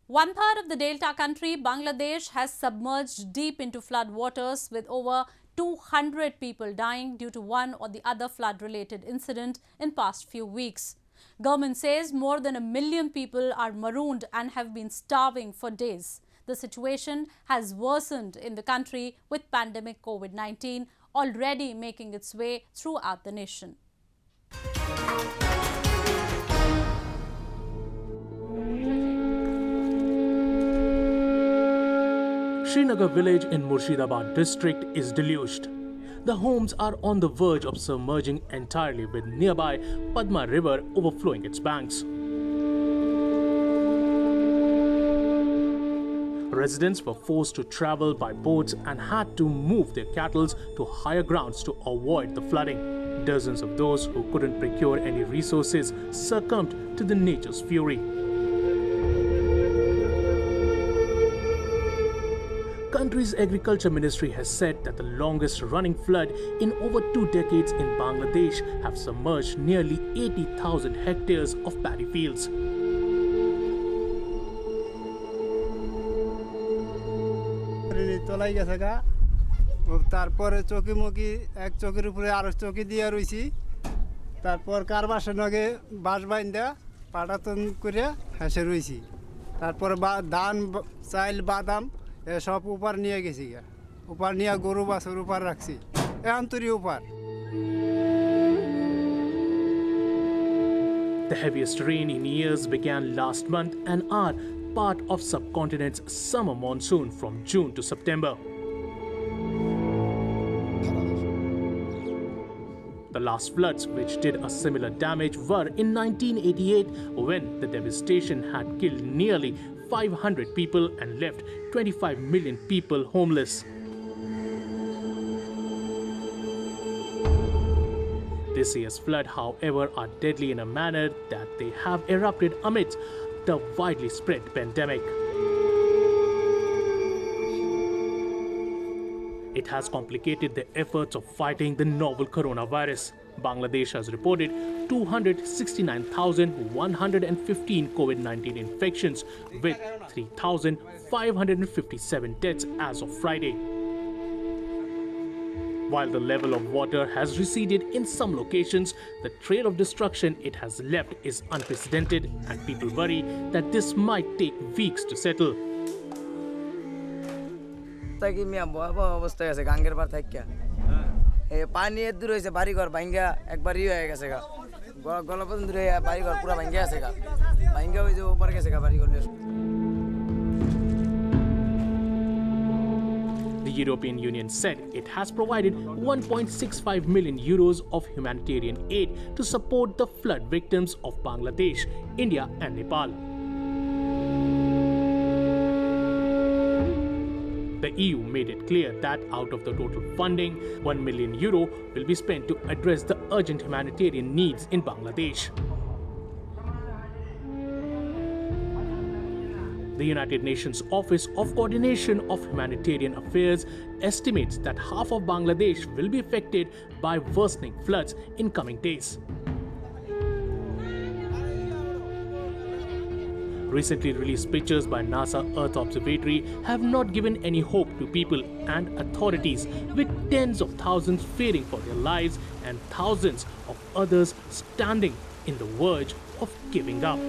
One-third of the Delta country, Bangladesh, has submerged deep into floodwaters with over 200 people dying due to one or the other flood-related incident in past few weeks. Government says more than 1 million people are marooned and have been starving for days. The situation has worsened in the country with pandemic COVID-19 already making its way throughout the nation. Srinagar village in Murshidabad district is deluged. The homes are on the verge of submerging entirely with nearby Padma river overflowing its banks. Residents were forced to travel by boats and had to move their cattle to higher grounds to avoid the flooding. Dozens of those who couldn't procure any resources succumbed to the nature's fury. Country's agriculture ministry has said that the longest running flood in over 2 decades in Bangladesh have submerged nearly 80,000 hectares of paddy fields. তারপরে চকিমুকি এক চকির উপরে আরো চকি দিয়ে রইছি তারপর কারবাসে নগে বাঁশ বাইন্দা পাটাতন করে হেসে রইছি তারপর ধান চাইল বাদাম সব উপর নিয়ে গেছি উপর নিয়ে গরু বাছুর উপর রাখছি এখন তুরি উপর The heaviest rain in years began last month and are part of subcontinent's summer monsoon from June to September. The last floods, which did a similar damage, were in 1988 when the devastation had killed nearly 500 people and left 25 million people homeless. This year's flood, however, are deadly in a manner that they have erupted amidst the widely spread pandemic. It has complicated the efforts of fighting the novel coronavirus. Bangladesh has reported 269,115 COVID-19 infections with 3,557 deaths as of Friday. While the level of water has receded in some locations, the trail of destruction it has left is unprecedented and people worry that this might take weeks to settle. পানি এত দূর হয়েছে বাড়িঘর ভাঙ্গা একবার হয়ে গেছে গা গলা পর্যন্ত বাড়িঘর পুরো ভাঙ্গা আছে গা ভাঙ্গা হয়ে যে ওপর গেছে গা বাড়িঘর The European Union said it has provided 1.65 million euros of humanitarian aid to support the flood victims of Bangladesh, India and Nepal. The EU made it clear that out of the total funding, 1 million euro will be spent to address the urgent humanitarian needs in Bangladesh. The United Nations Office of Coordination of Humanitarian Affairs estimates that half of Bangladesh will be affected by worsening floods in coming days. Recently released pictures by NASA Earth Observatory have not given any hope to people and authorities, with tens of thousands fearing for their lives and thousands of others standing in the verge of giving up.